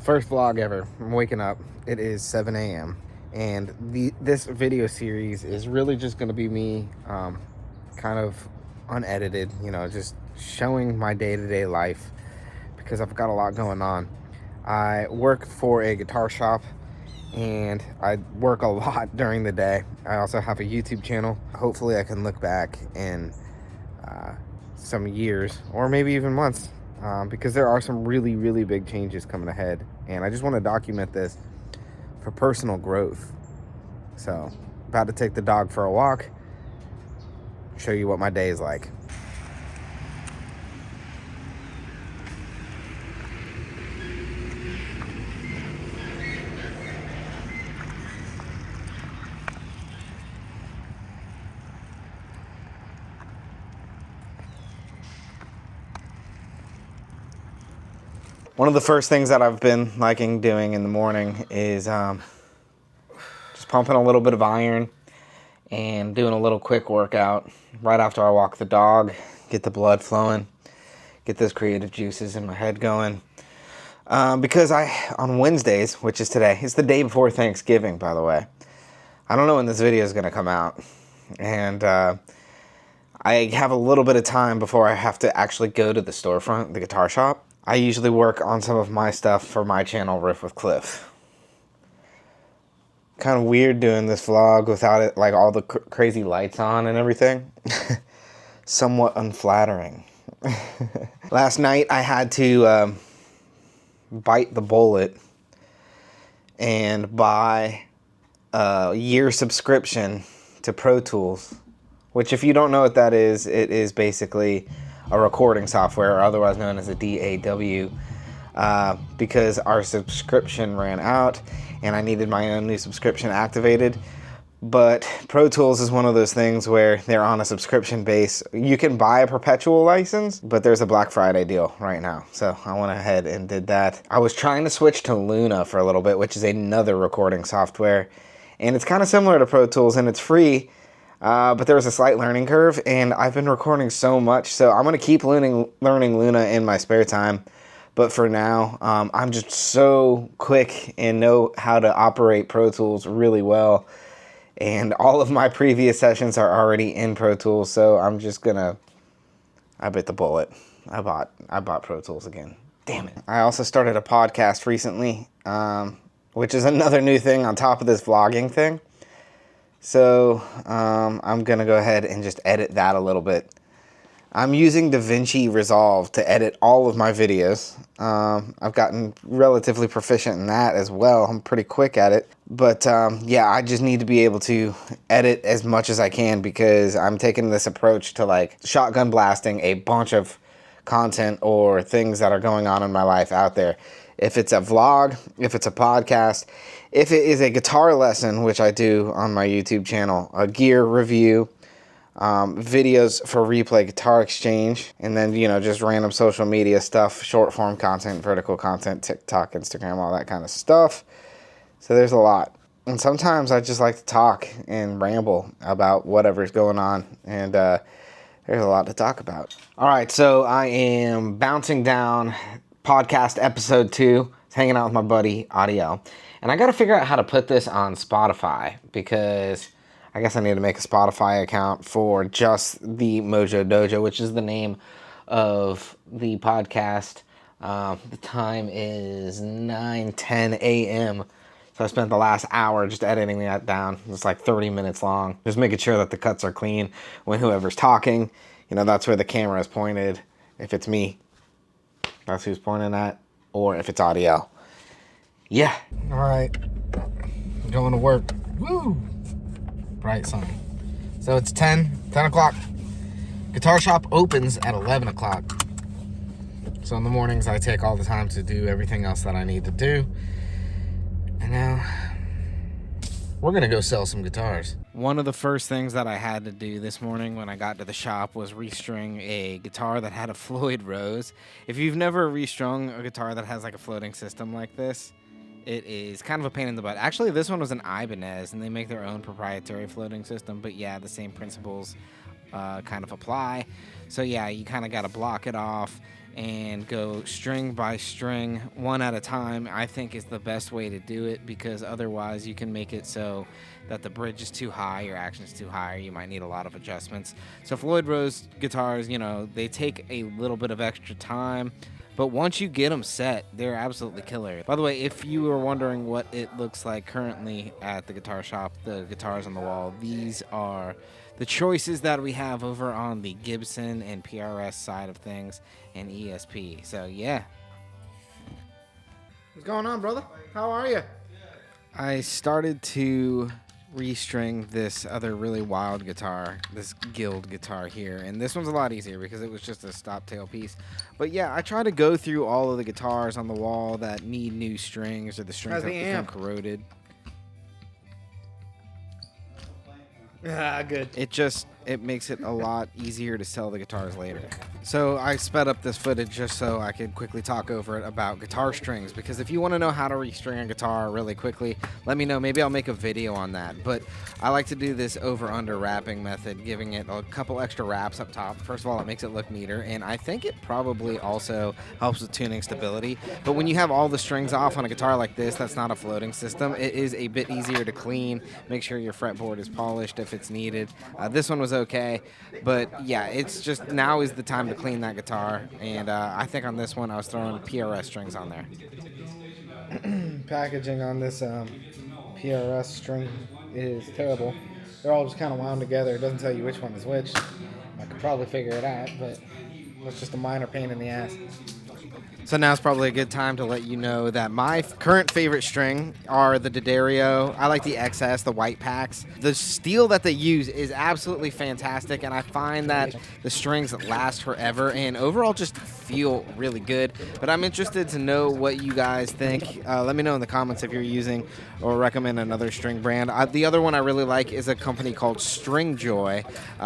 First vlog ever. I'm waking up. It is 7 a.m. And this video series is really just going to be me kind of unedited, just showing my day-to-day life because I've got a lot going on. I work for a guitar shop and I work a lot during the day. I also have a YouTube channel. Hopefully I can look back in some years or maybe even months because there are some really, really big changes coming ahead. And I just want to document this for personal growth. So, about to take the dog for a walk, show you what my day is like. One of the first things that I've been liking doing in the morning is just pumping a little bit of iron and doing a little quick workout right after I walk the dog, get the blood flowing, get those creative juices in my head going. Because on Wednesdays, which is today, it's the day before Thanksgiving, by the way. I don't know when this video is going to come out. And I have a little bit of time before I have to actually go to the storefront, the guitar shop. I usually work on some of my stuff for my channel, Riff with Cliff. Kind of weird doing this vlog without it, like all the crazy lights on and everything. Somewhat unflattering. Last night I had to bite the bullet and buy a year subscription to Pro Tools, which, if you don't know what that is, it is basically a recording software, otherwise known as a DAW, because our subscription ran out and I needed my own new subscription activated. But Pro Tools is one of those things where they're on a subscription base. You can buy a perpetual license, but there's a Black Friday deal right now. So I went ahead and did that. I was trying to switch to Luna for a little bit, which is another recording software. And it's kind of similar to Pro Tools and it's free. But there was a slight learning curve, and I've been recording so much, so I'm going to keep learning Luna in my spare time. But for now, I'm just so quick and know how to operate Pro Tools really well. And all of my previous sessions are already in Pro Tools, so I'm just going to... I bit the bullet. I bought Pro Tools again. Damn it. I also started a podcast recently, which is another new thing on top of this vlogging thing. So I'm going to go ahead and just edit that a little bit. I'm using DaVinci Resolve to edit all of my videos. I've gotten relatively proficient in that as well. I'm pretty quick at it. But yeah, I just need to be able to edit as much as I can because I'm taking this approach to like shotgun blasting a bunch of content or things that are going on in my life out there. If it's a vlog, if it's a podcast, if it is a guitar lesson, which I do on my YouTube channel, a gear review, videos for Replay Guitar Exchange, and then, just random social media stuff, short form content, vertical content, TikTok, Instagram, all that kind of stuff. So there's a lot. And sometimes I just like to talk and ramble about whatever's going on, and there's a lot to talk about. All right, so I am bouncing down podcast episode 2, hanging out with my buddy Audio, and I got to figure out how to put this on Spotify because I guess I need to make a Spotify account for just the MojoDojo, which is the name of the podcast. The time is 9:10 a.m. So I spent the last hour just editing that down. It's like 30 minutes long, just making sure that the cuts are clean when whoever's talking, that's where the camera is pointed. If it's me, that's who's pointing at, or if it's Audio. Yeah. All right. Going to work. Woo! Bright sun. So it's 10 o'clock. Guitar shop opens at 11 o'clock. So in the mornings, I take all the time to do everything else that I need to do. And now we're going to go sell some guitars. One of the first things that I had to do this morning when I got to the shop was restring a guitar that had a Floyd Rose. If you've never restrung a guitar that has like a floating system like this, it is kind of a pain in the butt. Actually, this one was an Ibanez, and they make their own proprietary floating system. But yeah, the same principles kind of apply. So yeah, you kind of got to block it off and go string by string, one at a time, I think is the best way to do it, because otherwise you can make it so that the bridge is too high, your action is too high, or you might need a lot of adjustments. So Floyd Rose guitars, you know, they take a little bit of extra time, but once you get them set, they're absolutely killer. By the way, if you were wondering what it looks like currently at the guitar shop, the guitars on the wall, these are the choices that we have over on the Gibson and PRS side of things and ESP. So yeah. What's going on, brother? How are you? I started to restring this other really wild guitar, this Guild guitar here, and this one's a lot easier because it was just a stop tail piece. But yeah, I try to go through all of the guitars on the wall that need new strings, or the strings that become corroded. Ah, good. It makes it a lot easier to sell the guitars later. So I sped up this footage just so I could quickly talk over it about guitar strings, because if you want to know how to restring a guitar really quickly, let me know. Maybe I'll make a video on that. But I like to do this over-under wrapping method, giving it a couple extra wraps up top. First of all, it makes it look neater, and I think it probably also helps with tuning stability. But when you have all the strings off on a guitar like this, that's not a floating system, it is a bit easier to clean. Make sure your fretboard is polished if it's needed. This one was okay, but yeah, it's just now is the time to clean that guitar, and I think on this one I was throwing PRS strings on there. Packaging on this PRS string is terrible. They're all just kind of wound together. It doesn't tell you which one is which. I could probably figure it out, but it's just a minor pain in the ass. So now's probably a good time to let you know that my current favorite string are the D'Addario. I like the XS, the white packs. The steel that they use is absolutely fantastic, and I find that the strings last forever and overall just feel really good. But I'm interested to know what you guys think. Let me know in the comments if you're using or recommend another string brand. The other one I really like is a company called String Joy,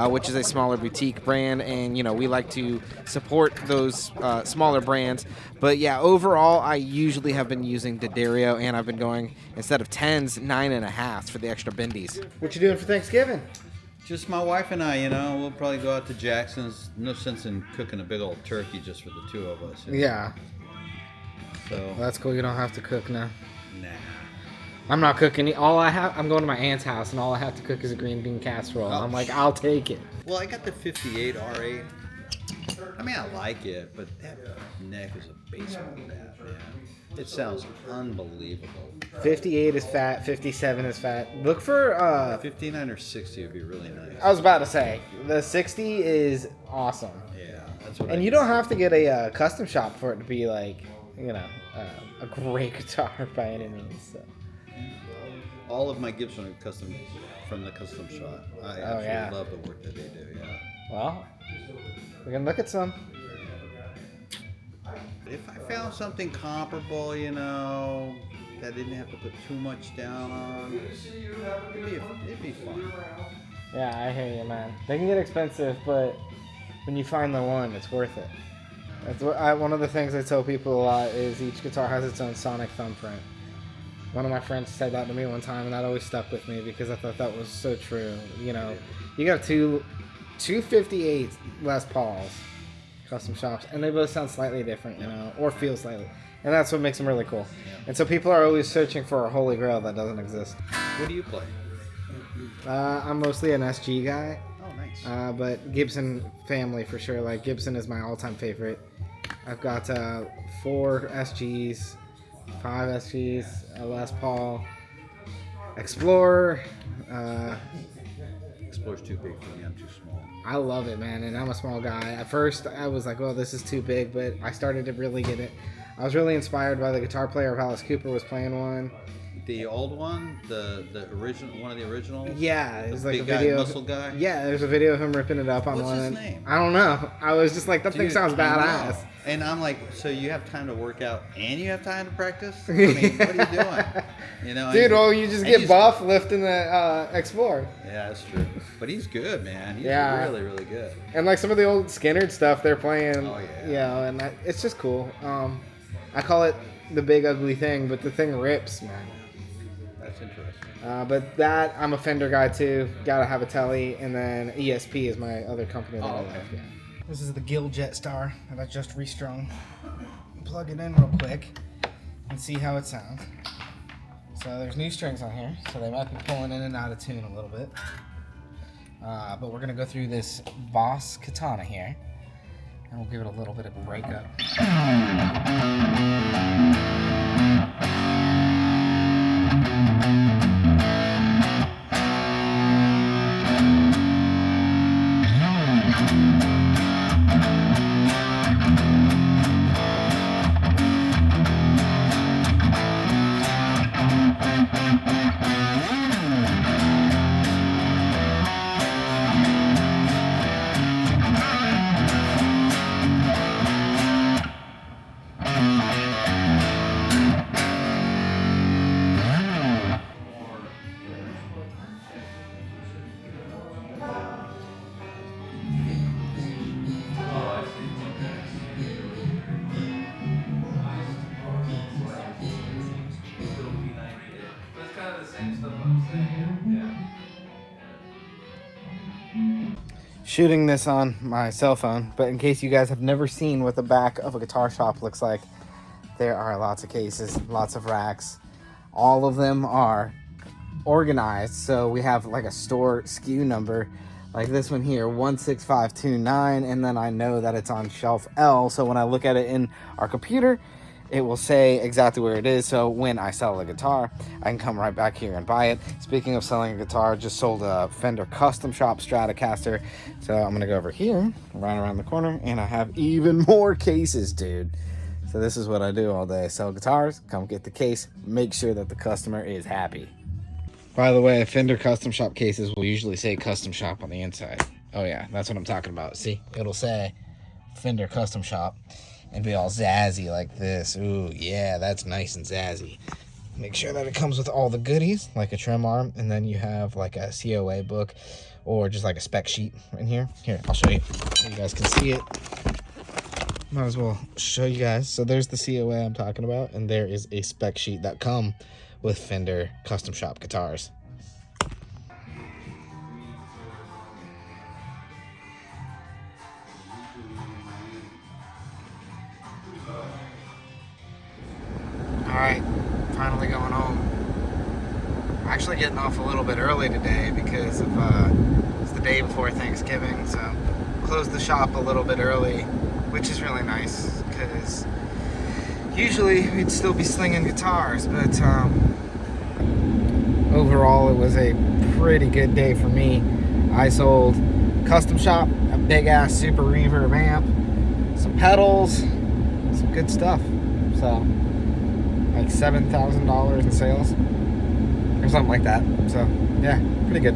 which is a smaller boutique brand, and you know, we like to support those smaller brands. But yeah, overall, I usually have been using D'Addario, and I've been going, instead of 10s, 9.5s for the extra bendies. What you doing for Thanksgiving? Just my wife and I, you know. We'll probably go out to Jackson's. No sense in cooking a big old turkey just for the two of us. You know? Yeah. So. Well, that's cool. You don't have to cook now. Nah. I'm not cooking. I'm going to my aunt's house, and all I have to cook is a green bean casserole. I'm like, I'll take it. Well, I got the 58 R8. I mean, I like it, but that neck is a baseball bat, man. It sounds unbelievable. 58 is fat. 57 is fat. Look for 59 or 60 would be really nice. I was about to say the 60 is awesome. Yeah, that's what. And you don't have to get a custom shop for it to be like, you know, a great guitar by any means. So. All of my Gibson are custom from the custom shop. I absolutely love the work that they do. Yeah. Well, we can look at some. If I found something comparable, you know, that I didn't have to put too much down on, it'd be fun. Yeah, I hear you, man. They can get expensive, but when you find the one, it's worth it. That's one of the things I tell people a lot is each guitar has its own sonic thumbprint. One of my friends said that to me one time, and that always stuck with me because I thought that was so true. You know, you got two 58 Les Pauls, custom shops, and they both sound slightly different, you know, or feel slightly. And that's what makes them really cool. Yeah. And so people are always searching for a holy grail that doesn't exist. What do you play? I'm mostly an SG guy. Oh, nice. But Gibson family for sure. Like, Gibson is my all-time favorite. I've got 4 SGs, 5 SGs, a Les Paul, Explorer. Explorer's too big for me. I'm too small. I love it, man, and I'm a small guy. At first, I was like, well, this is too big, but I started to really get it. I was really inspired by the guitar player of Alice Cooper was playing one. The old one, the original, one of the originals. Yeah, it was like big a video. Guy, muscle guy. Yeah, there's a video of him ripping it up on one. What's his name? I don't know. I was just like, that thing sounds badass. And I'm like, so you have time to work out and you have time to practice? I mean, what are you doing? You know, dude, well, you just get buff lifting the Explorer. Yeah, that's true. But he's good, man. He's really, really good. And like some of the old Skinnerd stuff they're playing. Oh yeah. You know, and it's just cool. I call it the big ugly thing, but the thing rips, man. That's interesting. But that, I'm a Fender guy too. Gotta have a Tele, and then ESP is my other company that I love. Yeah. This is the Gill Jetstar that I just restrung. Plug it in real quick and see how it sounds. So there's new strings on here, so they might be pulling in and out of tune a little bit. But we're gonna go through this Boss Katana here, and we'll give it a little bit of a breakup. Shooting this on my cell phone, but in case you guys have never seen what the back of a guitar shop looks like, there are lots of cases, lots of racks. All of them are organized, so we have like a store SKU number, like this one here, 16529, and then I know that it's on shelf L, so when I look at it in our computer, it will say exactly where it is, so when I sell a guitar, I can come right back here and buy it. Speaking of selling a guitar, just sold a Fender Custom Shop Stratocaster, so I'm gonna go over here, right around the corner, and I have even more cases, dude. So this is what I do all day, sell guitars, come get the case, make sure that the customer is happy. By the way, Fender Custom Shop cases will usually say Custom Shop on the inside. Oh yeah, that's what I'm talking about. See, it'll say Fender Custom Shop and be all zazzy like this. Ooh, yeah, that's nice and zazzy. Make sure that it comes with all the goodies, like a trim arm, and then you have like a COA book or just like a spec sheet in here. Here, I'll show you so you guys can see it. Might as well show you guys. So there's the COA I'm talking about, and there is a spec sheet that come with Fender Custom Shop guitars. Alright, finally going home. I'm actually getting off a little bit early today because of it's the day before Thanksgiving, so closed the shop a little bit early, which is really nice because usually we'd still be slinging guitars, but overall it was a pretty good day for me. I sold Custom Shop, a big ass super reverb amp, some pedals, some good stuff. So like $7,000 in sales or something like that. So yeah, pretty good.